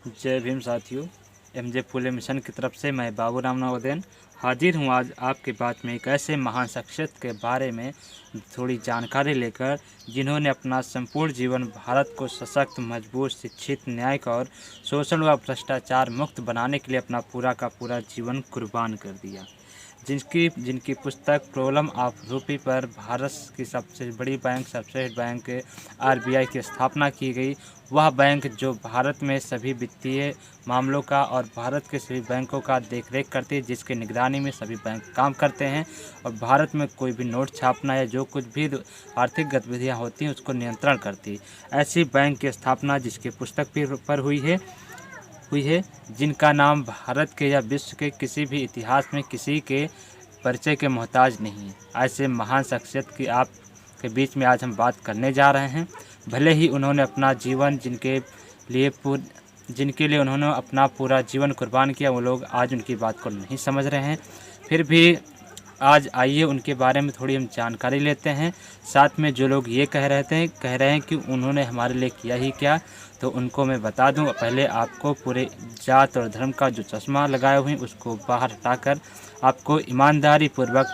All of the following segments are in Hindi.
जय भीम साथियों। एमजे फुले मिशन की तरफ से मैं बाबू राम नवोदयन हाजिर हूँ आज आपके बात में एक ऐसे महान शख्सियत के बारे में थोड़ी जानकारी लेकर जिन्होंने अपना संपूर्ण जीवन भारत को सशक्त, मजबूत, शिक्षित, न्यायिक और शोषण व भ्रष्टाचार मुक्त बनाने के लिए अपना पूरा का पूरा जीवन कुर्बान कर दिया। जिनकी जिनकी पुस्तक प्रॉब्लम ऑफ रूपी पर भारत की सबसे बड़ी बैंक, सर्वश्रेष्ठ बैंक आरबीआई की स्थापना की गई। वह बैंक जो भारत में सभी वित्तीय मामलों का और भारत के सभी बैंकों का देखरेख करती है, जिसके निगरानी में सभी बैंक काम करते हैं और भारत में कोई भी नोट छापना या जो कुछ भी आर्थिक गतिविधियां होती हैं उसको नियंत्रण करती है। ऐसी बैंक की स्थापना जिसकी पुस्तक पर हुई है, जिनका नाम भारत के या विश्व के किसी भी इतिहास में किसी के परिचय के मोहताज नहीं है। ऐसे महान शख्सियत की आप के बीच में आज हम बात करने जा रहे हैं। भले ही उन्होंने अपना जीवन जिनके लिए उन्होंने अपना पूरा जीवन कुर्बान किया, वो लोग आज उनकी बात को नहीं समझ रहे हैं। फिर भी आज आइए उनके बारे में थोड़ी हम जानकारी लेते हैं। साथ में जो लोग ये कह रहे हैं कि उन्होंने हमारे लिए किया ही क्या, तो उनको मैं बता दूं। पहले आपको पूरे जात और धर्म का जो चश्मा लगाए हुए हैं उसको बाहर हटाकर आपको ईमानदारी पूर्वक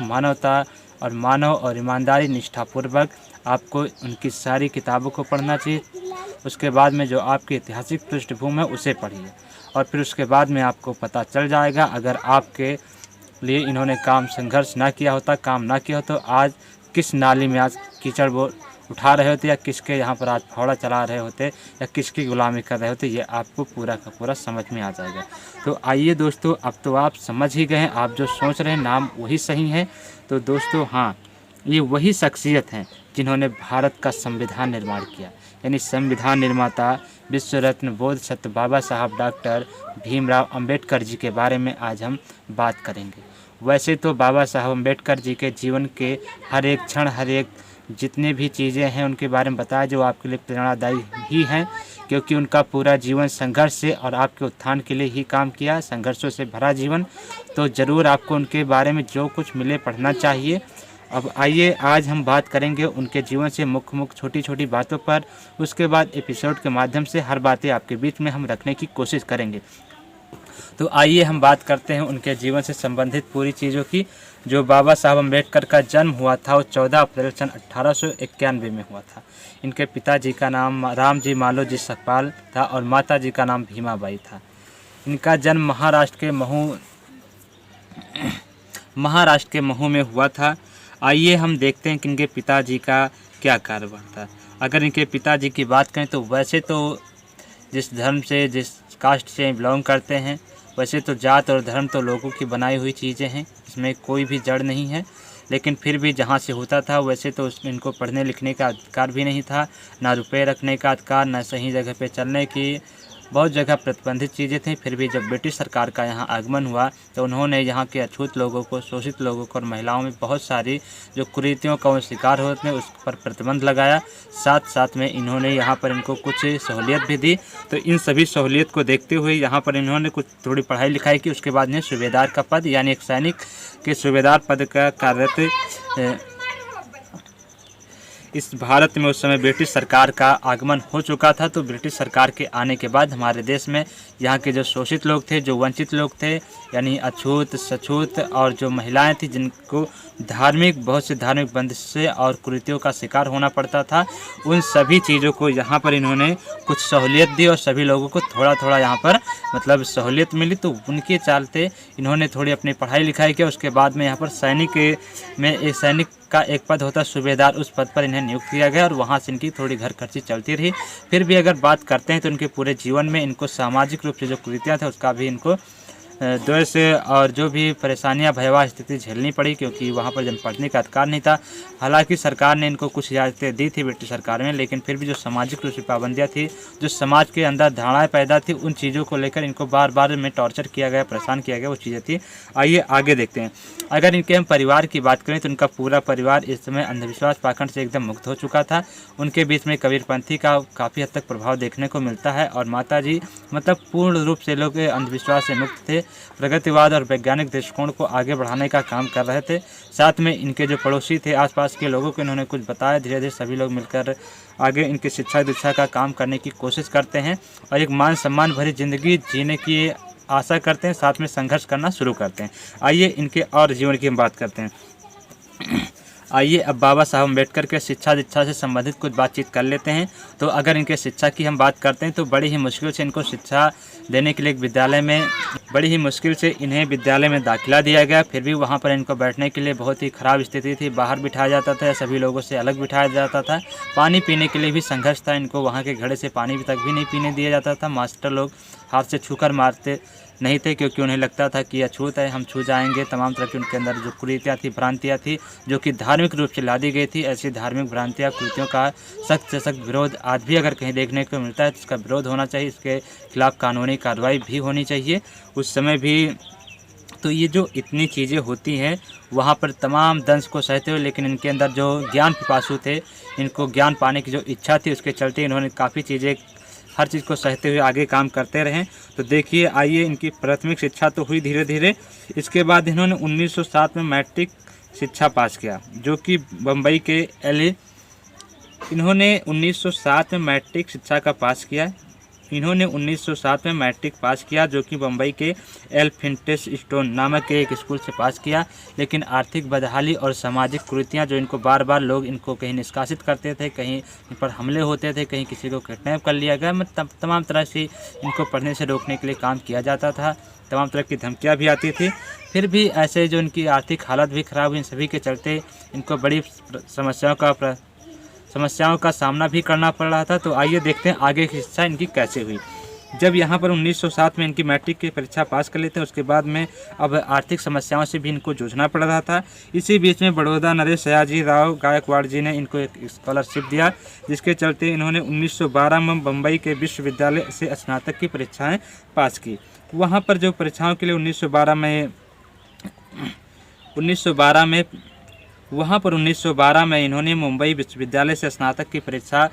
मानव और ईमानदारी निष्ठापूर्वक आपको उनकी सारी किताबों को पढ़ना चाहिए। उसके बाद में जो आपकी ऐतिहासिक पृष्ठभूमि है उसे पढ़िए और फिर उसके बाद में आपको पता चल जाएगा, अगर आपके लिए इन्होंने संघर्ष ना किया होता, काम ना किया हो, तो आज किस नाली में आज कीचड़ वो उठा रहे होते या किसके यहाँ पर आज फावड़ा चला रहे होते या किसकी गुलामी कर रहे होते, ये आपको पूरा का पूरा समझ में आ जाएगा। तो आइए दोस्तों, अब तो आप समझ ही गए हैं, आप जो सोच रहे हैं नाम वही सही है। तो दोस्तों हाँ, ये वही शख्सियत हैं जिन्होंने भारत का संविधान निर्माण किया, यानी संविधान निर्माता विश्व रत्न बोध सत्य बाबा साहब डॉक्टर भीमराव अंबेडकर जी के बारे में आज हम बात करेंगे। वैसे तो बाबा साहब अंबेडकर जी के जीवन के हर एक क्षण, हर एक जितने भी चीज़ें हैं उनके बारे में बताया जो आपके लिए प्रेरणादायी ही हैं, क्योंकि उनका पूरा जीवन संघर्ष से और आपके उत्थान के लिए ही काम किया, संघर्षों से भरा जीवन। तो ज़रूर आपको उनके बारे में जो कुछ मिले पढ़ना चाहिए। अब आइए आज हम बात करेंगे उनके जीवन से मुख्य छोटी छोटी बातों पर। उसके बाद एपिसोड के माध्यम से हर बातें आपके बीच में हम रखने की कोशिश करेंगे। तो आइए हम बात करते हैं उनके जीवन से संबंधित पूरी चीज़ों की। जो बाबा साहब अम्बेडकर का जन्म हुआ था वो 14 अप्रैल सन 1891 में हुआ था। इनके पिताजी का नाम रामजी मालोजी सकपाल था और माता जी का नाम भीमाबाई था। इनका जन्म महाराष्ट्र के महू में हुआ था। आइए हम देखते हैं कि इनके पिताजी का क्या कारोबार था। अगर इनके पिताजी की बात करें तो वैसे तो जिस धर्म से, जिस कास्ट से बिलोंग करते हैं, वैसे तो जात और धर्म तो लोगों की बनाई हुई चीज़ें हैं, इसमें कोई भी जड़ नहीं है। लेकिन फिर भी जहाँ से होता था वैसे तो इनको पढ़ने लिखने का अधिकार भी नहीं था, ना रुपये रखने का अधिकार, ना सही जगह पे चलने की, बहुत जगह प्रतिबंधित चीज़ें थीं। फिर भी जब ब्रिटिश सरकार का यहाँ आगमन हुआ तो उन्होंने यहाँ के अछूत लोगों को, शोषित लोगों को और महिलाओं में बहुत सारी जो कुरीतियों का वो शिकार होते हैं उस पर प्रतिबंध लगाया। साथ साथ में इन्होंने यहाँ पर इनको कुछ सहूलियत भी दी। तो इन सभी सहूलियत को देखते हुए यहाँ पर इन्होंने कुछ थोड़ी पढ़ाई लिखाई की। उसके बाद में सूबेदार का पद, यानी एक सैनिक के सूबेदार पद का कार्यरत इस भारत में उस समय ब्रिटिश सरकार का आगमन हो चुका था। तो ब्रिटिश सरकार के आने के बाद हमारे देश में यहाँ के जो शोषित लोग थे, जो वंचित लोग थे, यानी अछूत, सछूत और जो महिलाएं थी जिनको बहुत से धार्मिक बंदिशें और कुरीतियों का शिकार होना पड़ता था, उन सभी चीज़ों को यहाँ पर इन्होंने कुछ सहूलियत दी और सभी लोगों को थोड़ा थोड़ा यहाँ पर मतलब सहूलियत मिली। तो उनके चलते इन्होंने थोड़ी अपनी पढ़ाई लिखाई किया। उसके बाद में यहाँ पर सैनिक का एक पद होता सूबेदार, उस पद पर इन्हें नियुक्त किया गया और वहाँ से इनकी थोड़ी घर खर्ची चलती रही। फिर भी अगर बात करते हैं तो इनके पूरे जीवन में इनको सामाजिक रूप से जो कुरीतियाँ थे उसका भी इनको द्वेष और जो भी परेशानियां, भयावह स्थिति झेलनी पड़ी, क्योंकि वहाँ पर जन पढ़ने का अधिकार नहीं था। हालांकि सरकार ने इनको कुछ इजाज़तें दी थी ब्रिटिश सरकार में, लेकिन फिर भी जो सामाजिक रूप से पाबंदियाँ थी, जो समाज के अंदर धारणाएं पैदा थी, उन चीज़ों को लेकर इनको बार बार में टॉर्चर किया गया, परेशान किया गया, वो चीज़ें थी। आइए आगे देखते हैं। अगर इनके हम परिवार की बात करें तो उनका पूरा परिवार इस समय अंधविश्वास पाखंड से एकदम मुक्त हो चुका था। उनके बीच में कबीरपंथी का काफ़ी हद तक प्रभाव देखने को मिलता है और माता जी मतलब पूर्ण रूप से लोग अंधविश्वास से मुक्त थे। प्रगतिवाद और वैज्ञानिक दृष्टिकोण को आगे बढ़ाने का काम कर रहे थे। साथ में इनके जो पड़ोसी थे, आसपास के लोगों को इन्होंने कुछ बताया। धीरे धीरे सभी लोग मिलकर आगे इनकी शिक्षा दीक्षा का काम करने की कोशिश करते हैं और एक मान सम्मान भरी ज़िंदगी जीने की आशा करते हैं, साथ में संघर्ष करना शुरू करते हैं। आइए इनके और जीवन की हम बात करते हैं। आइए अब बाबा साहब अम्बेडकर के शिक्षा दीक्षा से संबंधित कुछ बातचीत कर लेते हैं। तो अगर इनके शिक्षा की हम बात करते हैं तो बड़ी ही मुश्किल से इनको शिक्षा देने के लिए बड़ी ही मुश्किल से इन्हें विद्यालय में दाखिला दिया गया। फिर भी वहाँ पर इनको बैठने के लिए बहुत ही ख़राब स्थिति थी। बाहर बिठाया जाता था, सभी लोगों से अलग बिठाया जाता था। पानी पीने के लिए भी संघर्ष था, इनको वहाँ के घड़े से पानी तक भी नहीं पीने दिया जाता था। मास्टर लोग हाथ से छूकर मारते नहीं थे, क्योंकि उन्हें लगता था कि अछूत है, हम छू जाएंगे। तमाम तरह की उनके अंदर जो कुरीतियाँ थी, भ्रांतियाँ थी, जो कि धार्मिक रूप से लादी गई थी। ऐसी धार्मिक भ्रांतियाँ, कुरीतियों का सख्त से सख्त विरोध आज भी अगर कहीं देखने को मिलता है तो इसका विरोध होना चाहिए, इसके खिलाफ कानूनी कार्रवाई भी होनी चाहिए। उस समय भी तो ये जो इतनी चीज़ें होती हैं वहाँ पर तमाम दंश को सहते हुए, लेकिन इनके अंदर जो ज्ञान पिपासु थे, इनको ज्ञान पाने की जो इच्छा थी, उसके चलते इन्होंने काफ़ी चीज़ें, हर चीज़ को सहते हुए आगे काम करते रहे। तो देखिए, आइए इनकी प्राथमिक शिक्षा तो हुई धीरे धीरे। इसके बाद इन्होंने 1907 में मैट्रिक शिक्षा पास किया, जो कि बम्बई के इन्होंने 1907 में मैट्रिक शिक्षा का पास किया। इन्होंने 1907 में मैट्रिक पास किया, जो कि बम्बई के एल्फिंस्टन नामक के एक स्कूल से पास किया। लेकिन आर्थिक बदहाली और सामाजिक कुरीतियाँ, जो इनको बार बार लोग इनको कहीं निष्कासित करते थे, कहीं इन पर हमले होते थे, कहीं किसी को किडनैप कर लिया गया, तमाम तरह से इनको पढ़ने से रोकने के लिए काम किया जाता था। तमाम तरह की धमकियाँ भी आती थी। फिर भी ऐसे जो इनकी आर्थिक हालत भी ख़राब हुई, इन सभी के चलते इनको बड़ी समस्याओं का सामना भी करना पड़ रहा था। तो आइए देखते हैं आगे की शिक्षा इनकी कैसे हुई। जब यहाँ पर 1907 में इनकी मैट्रिक की परीक्षा पास कर लेते हैं, उसके बाद में अब आर्थिक समस्याओं से भी इनको जूझना पड़ रहा था। इसी बीच में बड़ौदा नरेश सयाजी राव गायकवाड़ जी ने इनको एक स्कॉलरशिप दिया, जिसके चलते इन्होंने 1912 में बम्बई के विश्वविद्यालय से स्नातक की परीक्षाएँ पास की। वहाँ पर जो परीक्षाओं के लिए 1912 में इन्होंने मुंबई विश्वविद्यालय से स्नातक की परीक्षा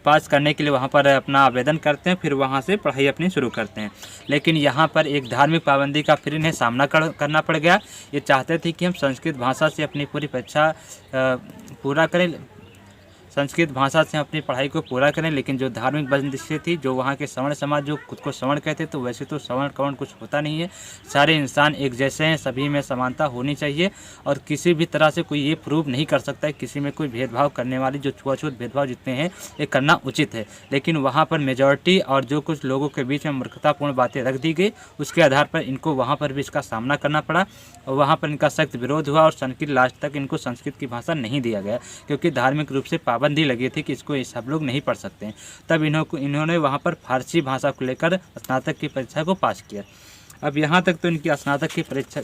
पास करने के लिए वहाँ पर अपना आवेदन करते हैं। फिर वहाँ से पढ़ाई अपनी शुरू करते हैं। लेकिन यहाँ पर एक धार्मिक पाबंदी का फिर इन्हें सामना करना पड़ गया। ये चाहते थे कि हम संस्कृत भाषा से अपनी पूरी परीक्षा पूरा करें, संस्कृत भाषा से अपनी पढ़ाई को पूरा करें। लेकिन जो धार्मिक बंदिशें थी, जो वहाँ के सवर्ण समाज जो खुद को सवर्ण कहते, तो वैसे तो सवर्ण कवर्ण कुछ होता नहीं है। सारे इंसान एक जैसे हैं, सभी में समानता होनी चाहिए और किसी भी तरह से कोई ये प्रूव नहीं कर सकता है किसी में कोई भेदभाव करने वाली, जो छुआछूत भेदभाव जितने हैं ये करना उचित है। लेकिन वहाँ पर मेजॉरिटी और जो कुछ लोगों के बीच में मूर्खतापूर्ण बातें रख दी गई, उसके आधार पर इनको वहाँ पर भी इसका सामना करना पड़ा और वहाँ पर इनका सख्त विरोध हुआ और संस्कृत लास्ट तक इनको संस्कृत की भाषा नहीं दिया गया, क्योंकि धार्मिक रूप से पाबंदी लगी थी कि इसको ये सब लोग नहीं पढ़ सकते हैं। तब इन्होंने वहाँ पर फारसी भाषा को लेकर स्नातक की परीक्षा को पास किया। अब यहाँ तक तो इनकी स्नातक की परीक्षा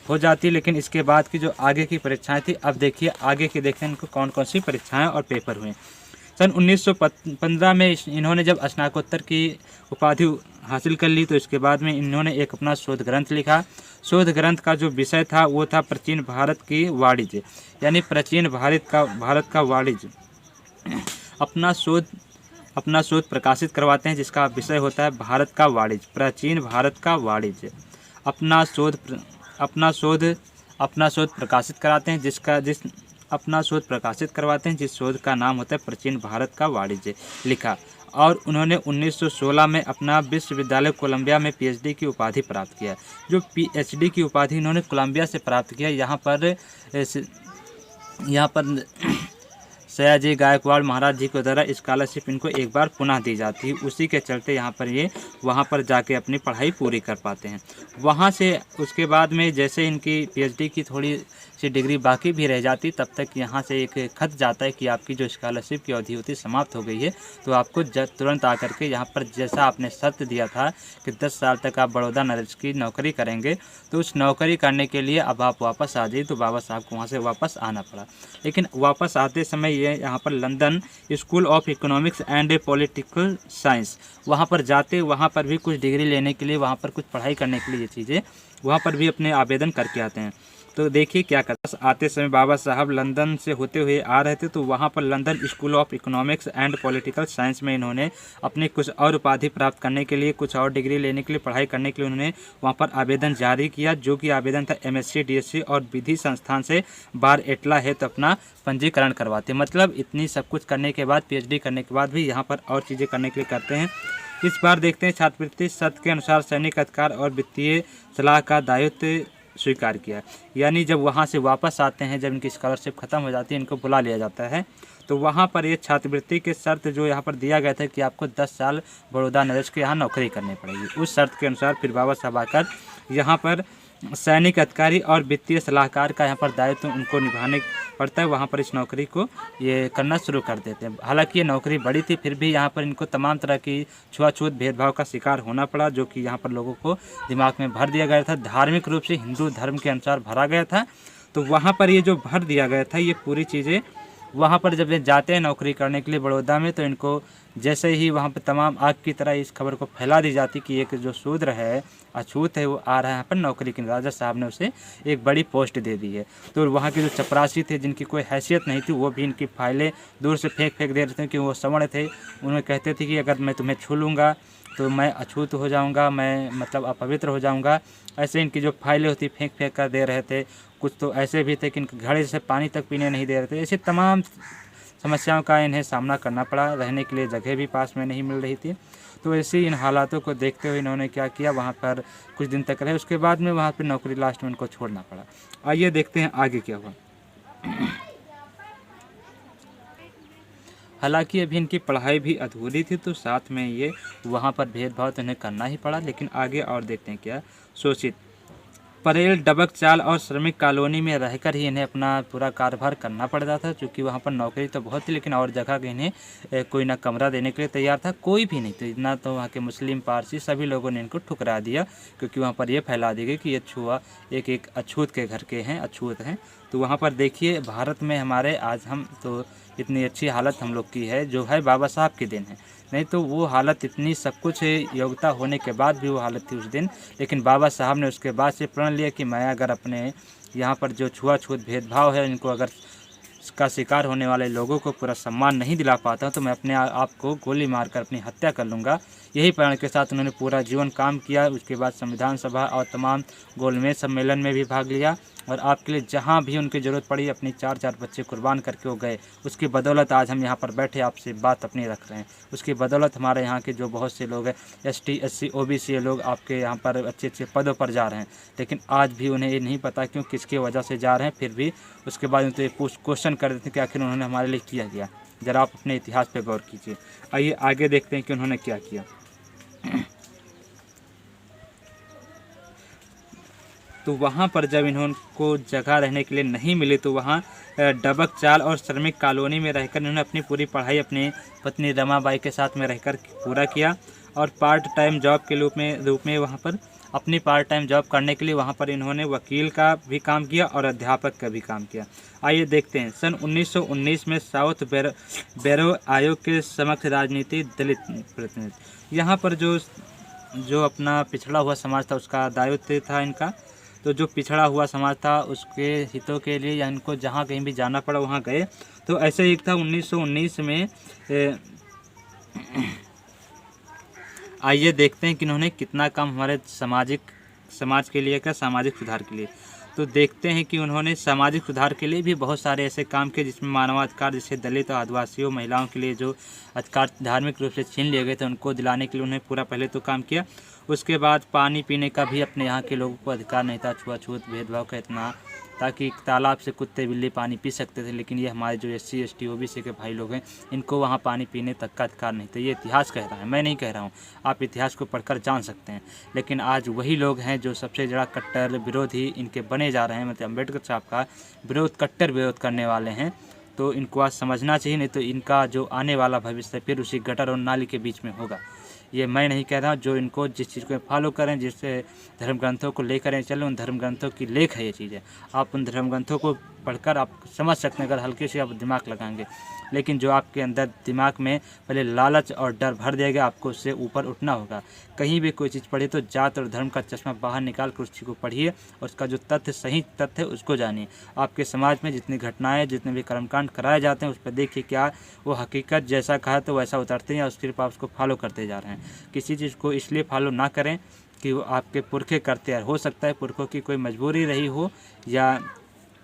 हो जाती, लेकिन इसके बाद की जो आगे की परीक्षाएं थी, अब देखिए आगे की देखते हैं इनको कौन कौन सी परीक्षाएं और पेपर हुए। सन 1915 में इन्होंने जब स्नातकोत्तर की उपाधि हासिल कर ली, तो इसके बाद में इन्होंने एक अपना शोध ग्रंथ लिखा। शोध ग्रंथ का जो विषय था वो था प्राचीन भारत की वाणिज्य, यानी प्राचीन भारत का वाणिज्य। अपना शोध प्रकाशित करवाते हैं, जिसका विषय होता है भारत का वाणिज्य, प्राचीन भारत का वाणिज्य। अपना शोध प्रकाशित कराते हैं, जिस शोध का नाम होता है प्राचीन भारत का वाणिज्य लिखा। और उन्होंने 1916 में अपना विश्वविद्यालय कोलंबिया में पीएचडी की उपाधि प्राप्त किया। जो पीएचडी की उपाधि इन्होंने कोलंबिया से प्राप्त किया, यहाँ पर सयाजी गायकवाड़ महाराज जी के द्वारा स्कॉलरशिप इनको एक बार पुनः दी जाती है। उसी के चलते यहाँ पर ये वहाँ पर जाके अपनी पढ़ाई पूरी कर पाते हैं। वहाँ से उसके बाद में जैसे इनकी पीएचडी की थोड़ी सी डिग्री बाकी भी रह जाती, तब तक यहाँ से एक खत जाता है कि आपकी जो स्कॉलरशिप की अवधि होती समाप्त हो गई है, तो आपको तुरंत आकर के यहाँ पर जैसा आपने शर्त दिया था कि 10 साल तक आप बड़ौदा नरेश की नौकरी करेंगे, तो उस नौकरी करने के लिए अब आप वापस आ जाइए। तो बाबा साहब को वहाँ से वापस आना पड़ा। लेकिन वापस आते समय ये यहाँ पर London school of economics and political science वहाँ पर जाते, वहाँ पर भी कुछ डिग्री लेने के लिए, वहाँ पर कुछ पढ़ाई करने के लिए ये चीज़ें वहाँ पर भी अपने आवेदन करके आते हैं। तो देखिए क्या करता, आते समय बाबा साहब लंदन से होते हुए आ रहे थे, तो वहाँ पर London school of economics and political science में इन्होंने अपनी कुछ और उपाधि प्राप्त करने के लिए, कुछ और डिग्री लेने के लिए, पढ़ाई करने के लिए उन्होंने वहाँ पर आवेदन जारी किया, जो कि आवेदन था MSc DSc और विधि संस्थान से बार एटला है तो अपना पंजीकरण करवाते। मतलब इतनी सब कुछ करने के बाद, PhD करने के बाद भी यहाँ पर और चीज़ें करने के लिए करते हैं। इस बार देखते हैं छात्रवृत्ति शर्त के अनुसार सैनिक अधिकार और वित्तीय सलाह का दायित्व स्वीकार किया। यानी जब वहाँ से वापस आते हैं, जब इनकी स्कॉलरशिप खत्म हो जाती है, इनको बुला लिया जाता है, तो वहाँ पर ये छात्रवृत्ति के शर्त जो यहाँ पर दिया गया था कि आपको 10 साल बड़ौदा नरेश के यहाँ नौकरी करनी पड़ेगी, उस शर्त के अनुसार फिर बाबा साहब आकर यहाँ पर सैनिक अधिकारी और वित्तीय सलाहकार का यहाँ पर दायित्व उनको निभाने पड़ता है। वहाँ पर इस नौकरी को ये करना शुरू कर देते हैं। हालांकि ये नौकरी बड़ी थी, फिर भी यहाँ पर इनको तमाम तरह की छुआछूत भेदभाव का शिकार होना पड़ा, जो कि यहाँ पर लोगों को दिमाग में भर दिया गया था। धार्मिक रूप से हिंदू धर्म के अनुसार भरा गया था, तो वहाँ पर ये जो भर दिया गया था, ये पूरी चीज़ें वहाँ पर जब ये जाते हैं नौकरी करने के लिए बड़ौदा में, तो इनको जैसे ही वहाँ पर तमाम आग की तरह इस खबर को फैला दी जाती कि एक जो शूद्र है, अछूत है, वो आ रहा है यहाँ पर नौकरी के लिए, राजा साहब ने उसे एक बड़ी पोस्ट दे दी है। तो वहाँ के जो चपरासी थे, जिनकी कोई हैसियत नहीं थी, वो भी इनकी फाइलें दूर से फेंक दे रहे थे कि वो सवर्ण थे। उन्हें कहते थे कि अगर मैं तुम्हें छू लूँगा तो मैं अछूत हो जाऊँगा, मैं मतलब अपवित्र हो जाऊँगा। ऐसे इनकी जो फाइलें होती फेंक कर दे रहे थे। कुछ तो ऐसे भी थे कि इनके घड़े से पानी तक पीने नहीं दे रहे थे। ऐसे तमाम समस्याओं का इन्हें सामना करना पड़ा। रहने के लिए जगह भी पास में नहीं मिल रही थी। तो ऐसे इन हालातों को देखते हुए इन्होंने क्या किया, वहाँ पर कुछ दिन तक रहे, उसके बाद में वहाँ पर नौकरी लास्ट में इनको छोड़ना पड़ा। आइए देखते हैं आगे क्या हुआ। हालांकि अभी इनकी पढ़ाई भी अधूरी थी, तो साथ में ये वहाँ पर भेदभाव तो इन्हें करना ही पड़ा। लेकिन आगे और देखते हैं क्या। शोषित परेल, डबक चाल और श्रमिक कॉलोनी में रहकर ही इन्हें अपना पूरा कारोबार करना पड़ता था, क्योंकि वहाँ पर नौकरी तो बहुत थी, लेकिन और जगह के इन्हें कोई ना कमरा देने के लिए तैयार था, कोई भी नहीं था। इतना तो वहाँ के मुस्लिम, पारसी सभी लोगों ने इनको ठुकरा दिया, क्योंकि वहाँ पर ये फैला दी गई कि ये छुआ एक अछूत के घर के हैं, अछूत हैं। तो वहाँ पर देखिए, भारत में हमारे आज हम तो इतनी अच्छी हालत हम लोग की है, जो है बाबा साहब के दिन है। नहीं तो वो हालत, इतनी सब कुछ योग्यता होने के बाद भी वो हालत थी उस दिन। लेकिन बाबा साहब ने उसके बाद से प्रण लिया कि मैं अगर अपने यहाँ पर जो छुआछूत भेदभाव है, इनको अगर का शिकार होने वाले लोगों को पूरा सम्मान नहीं दिला पाता हूँ, तो मैं अपने आप को गोली मारकर अपनी हत्या कर लूँगा। यही प्रण के साथ उन्होंने पूरा जीवन काम किया। उसके बाद संविधान सभा और तमाम गोलमेज सम्मेलन में भी भाग लिया, और आपके लिए जहाँ भी उनकी ज़रूरत पड़ी अपनी 4 बच्चे कुर्बान करके वो गए। उसकी बदौलत आज हम यहाँ पर बैठे आपसे बात अपनी रख रहे हैं। उसकी बदौलत हमारे यहाँ के जो बहुत से लोग हैं, ST SC OBC लोग आपके यहाँ पर अच्छे पदों पर जा रहे हैं, लेकिन आज भी उन्हें ये नहीं पता क्यों, किसकी वजह से जा रहे हैं। फिर भी उसके बाद उनसे क्वेश्चन कर देते हैं कि आखिर उन्होंने हमारे लिए किया गया। ज़रा आप अपने इतिहास पर गौर कीजिए। आइए आगे देखते हैं कि उन्होंने क्या किया। तो वहाँ पर जब इनको जगह रहने के लिए नहीं मिली, तो वहाँ डबक चाल और श्रमिक कॉलोनी में रहकर इन्होंने अपनी पूरी पढ़ाई अपनी पत्नी रमाबाई के साथ में रहकर पूरा किया, और पार्ट टाइम जॉब के रूप में वहाँ पर अपनी पार्ट टाइम जॉब करने के लिए वहाँ पर इन्होंने वकील का भी काम किया और अध्यापक का भी काम किया। आइए देखते हैं। सन 1919 में साउथ बैरो आयोग के समक्ष राजनीति दलित प्रतिनिधि, यहाँ पर जो अपना पिछड़ा हुआ समाज था उसका दायित्व था इनका। तो जो पिछड़ा हुआ समाज था उसके हितों के लिए या इनको जहाँ कहीं भी जाना पड़ा वहाँ गए। तो ऐसे ही था 1919 में। आइए देखते हैं कि इन्होंने कितना काम हमारे समाज के लिए किया, सामाजिक सुधार के लिए। तो देखते हैं कि उन्होंने सामाजिक सुधार के लिए भी बहुत सारे ऐसे काम किए, जिसमें मानवाधिकार, जैसे दलित और आदिवासियों महिलाओं के लिए जो अधिकार धार्मिक रूप से छीन लिए गए थे उनको दिलाने के लिए उन्हें पूरा पहले तो काम किया। उसके बाद पानी पीने का भी अपने यहाँ के लोगों को अधिकार नहीं था, छुआछूत भेदभाव का इतना, ताकि तालाब से कुत्ते बिल्ली पानी पी सकते थे, लेकिन ये हमारे जो SC ST OBC के भाई लोग हैं इनको वहाँ पानी पीने तक का अधिकार नहीं था। ये इतिहास कह रहा है, मैं नहीं कह रहा हूँ, आप इतिहास को पढ़कर जान सकते हैं। लेकिन आज वही लोग हैं जो सबसे ज़्यादा कट्टर विरोधी इनके बने जा रहे हैं, मतलब अम्बेडकर साहब का कट्टर विरोध करने वाले हैं। तो इनको आज समझना चाहिए, नहीं तो इनका जो आने वाला भविष्य फिर उसी गटर और नाली के बीच में होगा। ये मैं नहीं कह रहा हूँ, जो इनको जिस चीज़ को फॉलो करें, जिससे धर्म ग्रंथों को लेकर चलें, उन धर्म ग्रंथों की लेख है ये चीज़ें। आप उन धर्म ग्रंथों को पढ़कर आप समझ सकते हैं अगर हल्के से आप दिमाग लगाएंगे। लेकिन जो आपके अंदर दिमाग में पहले लालच और डर भर देगा, आपको उससे ऊपर उठना होगा। कहीं भी कोई चीज़ पढ़े तो जात और धर्म का चश्मा बाहर निकाल कर उस चीज़ को पढ़िए और उसका जो तथ्य सही तथ्य है उसको जानिए। आपके समाज में जितनी घटनाएं जितने भी कर्मकांड कराए जाते हैं उस पर देखिए क्या वो हकीकत जैसा कहा तो वैसा उतरते हैं या उसके आप उसको फॉलो करते जा रहे हैं। किसी चीज़ को इसलिए फॉलो ना करें कि वो आपके पुरखे करते हैं, हो सकता है पुरखों की कोई मजबूरी रही हो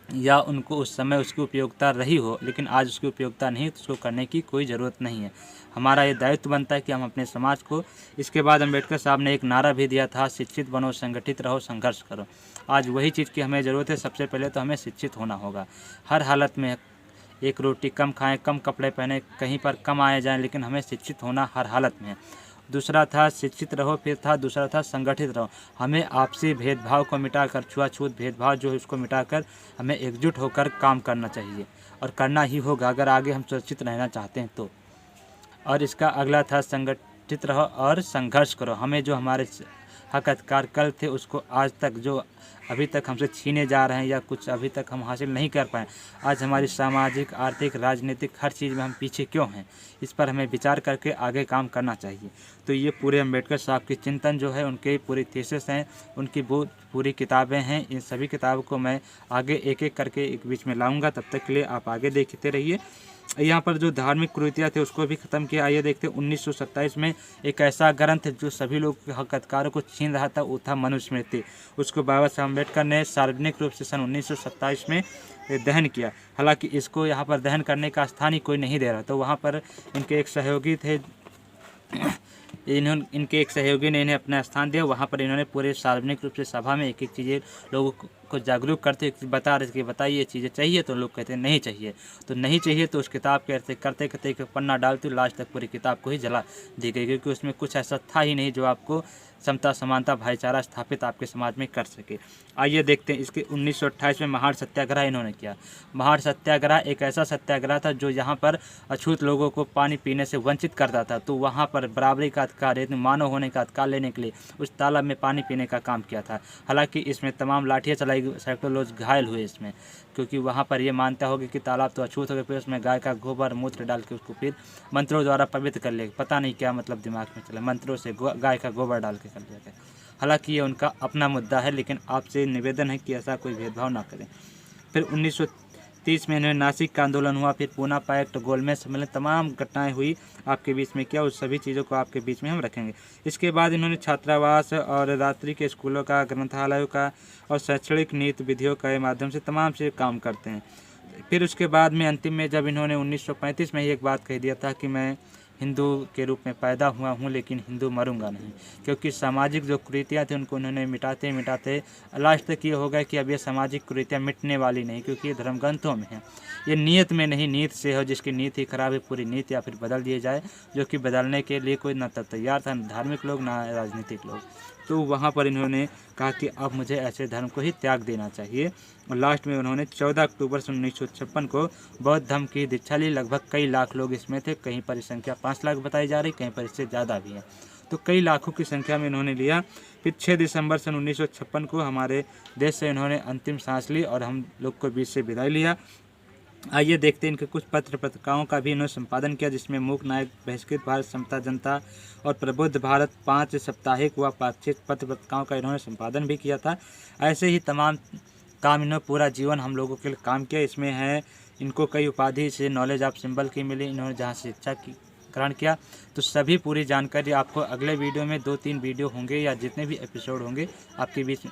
या उनको उस समय उसकी उपयोगिता रही हो, लेकिन आज उसकी उपयोगिता नहीं तो उसको करने की कोई ज़रूरत नहीं है। हमारा ये दायित्व बनता है कि हम अपने समाज को। इसके बाद अम्बेडकर साहब ने एक नारा भी दिया था, शिक्षित बनो, संगठित रहो, संघर्ष करो। आज वही चीज़ की हमें ज़रूरत है। सबसे पहले तो हमें शिक्षित होना होगा। हर हालत में एक रोटी कम खाएं, कम कपड़े पहने, कहीं पर कम आए जाएं, लेकिन हमें शिक्षित होना हर हालत में। दूसरा था शिक्षित रहो, फिर था दूसरा था संगठित रहो। हमें आपसी भेदभाव को मिटाकर, छुआछूत भेदभाव जो है उसको मिटाकर हमें एकजुट होकर काम करना चाहिए और करना ही होगा अगर आगे हम सुरक्षित रहना चाहते हैं तो। और इसका अगला था संगठित रहो और संघर्ष करो। हमें जो हमारे हक अधिकार कल थे उसको आज तक जो अभी तक हमसे छीने जा रहे हैं या कुछ अभी तक हम हासिल नहीं कर पाए, आज हमारी सामाजिक, आर्थिक, राजनीतिक हर चीज़ में हम पीछे क्यों हैं, इस पर हमें विचार करके आगे काम करना चाहिए। तो ये पूरे अम्बेडकर साहब की चिंतन जो है, उनके पूरी थीसिस हैं, उनकी बहुत पूरी किताबें हैं। इन सभी किताबों को मैं आगे एक एक करके एक बीच में लाऊंगा। तब तक के लिए आप आगे देखते रहिए। यहाँ पर जो धार्मिक कुरीतियाँ थे उसको भी ख़त्म किया। आइए देखते हैं 1927 में एक ऐसा ग्रंथ जो सभी लोग के हक अधिकारों को छीन रहा था, वो था मनुस्मृति। उसको बाबा साहब अम्बेडकर ने सार्वजनिक रूप से सन 1927 में दहन किया। हालांकि इसको यहाँ पर दहन करने का स्थान ही कोई नहीं दे रहा, तो वहाँ पर इनके एक सहयोगी थे, इनके एक सहयोगी ने इन्हें अपना स्थान दिया। वहाँ पर इन्होंने पूरे सार्वजनिक रूप से सभा में एक एक चीज़ें लोगों को जागरूक करते बता रहे थे कि बताइए ये चीज़ें चाहिए, तो लोग कहते हैं नहीं चाहिए। तो नहीं चाहिए तो उस किताब के करते करते एक पन्ना डालते लास्ट तक पूरी किताब को ही जला दी गई, क्योंकि उसमें कुछ ऐसा था ही नहीं जो आपको समता, समानता, भाईचारा स्थापित आपके समाज में कर सके। आइए देखते हैं इसके 1928 में महार सत्याग्रह इन्होंने किया। महार सत्याग्रह एक ऐसा सत्याग्रह था जो यहाँ पर अछूत लोगों को पानी पीने से वंचित करता था। तो वहाँ पर बराबरी का अधिकार, मानव होने का अधिकार लेने के लिए उस तालाब में पानी पीने का काम किया था। हालांकि इसमें तमाम लाठियाँ चलाई गई, सैकड़ों लोग घायल हुए इसमें, क्योंकि वहाँ पर ये मानता होगा कि तालाब तो अछूत हो गए, फिर उसमें गाय का गोबर मूत्र डाल के उसको फिर मंत्रों द्वारा पवित्र कर ले। पता नहीं क्या मतलब दिमाग में चला, मंत्रों से गाय का गोबर डाल के कर लिया गया। हालांकि ये उनका अपना मुद्दा है, लेकिन आपसे निवेदन है कि ऐसा कोई भेदभाव ना करें। फिर 1930 में इन्हें नासिक का आंदोलन हुआ, फिर पूना पैक्ट, गोलमेज सम्मेलन, तमाम घटनाएं हुई आपके बीच में। क्या उस सभी चीज़ों को आपके बीच में हम रखेंगे। इसके बाद इन्होंने छात्रावास और रात्रि के स्कूलों का, ग्रंथालयों का और शैक्षणिक नीति विधियों के माध्यम से तमाम से काम करते हैं। फिर उसके बाद में अंतिम में जब इन्होंने 1935 में ही एक बात कह दिया था कि मैं हिंदू के रूप में पैदा हुआ हूँ लेकिन हिंदू मरूंगा नहीं, क्योंकि सामाजिक जो कुरीतियाँ थी उनको उन्होंने मिटाते मिटाते लास्ट तक ये हो गया कि अब ये सामाजिक कुरीतियाँ मिटने वाली नहीं, क्योंकि ये धर्म ग्रंथों में है। ये नीयत में नहीं, नीत से हो। जिसकी नीत ही खराब है, पूरी नीत या फिर बदल दिए जाए, जो कि बदलने के लिए कोई ना तैयार था, न धार्मिक लोग ना राजनीतिक लोग। तो वहाँ पर इन्होंने कहा कि अब मुझे ऐसे धर्म को ही त्याग देना चाहिए। और लास्ट में उन्होंने 14 अक्टूबर 1956 को बौद्ध धर्म की दीक्षा ली। लगभग कई लाख लोग इसमें थे, कहीं पर इस संख्या 5 लाख बताई जा रही, कहीं पर इससे ज़्यादा भी है। तो कई लाखों की संख्या में इन्होंने लिया। फिर 6 दिसंबर सन 1956 को हमारे देश से इन्होंने अंतिम सांस ली और हम लोग को बीच से विदाई लिया। आइए देखते हैं इनके कुछ पत्र पत्रिकाओं का भी इन्होंने संपादन किया, जिसमें मूक नायक, बहिष्कृत भारत, समता जनता और प्रबुद्ध भारत 5 साप्ताहिक व पाक्षिक पत्र पत्रिकाओं का इन्होंने संपादन भी किया था। ऐसे ही तमाम काम इन्होंने पूरा जीवन हम लोगों के लिए काम किया। इसमें है इनको कई उपाधि से नॉलेज ऑफ सिंबल की मिली, इन्होंने जहाँ से शिक्षा की ग्रहण किया। तो सभी पूरी जानकारी आपको अगले वीडियो में 2-3 वीडियो होंगे या जितने भी एपिसोड होंगे आपके बीच में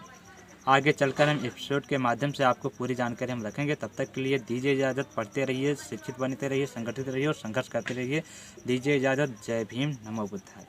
आगे चलकर हम एपिसोड के माध्यम से आपको पूरी जानकारी हम रखेंगे। तब तक के लिए दीजिए इजाज़त। पढ़ते रहिए, शिक्षित बनते रहिए, संगठित रहिए और संघर्ष करते रहिए। दीजिए इजाज़त। जय भीम, नमो बुद्धाय।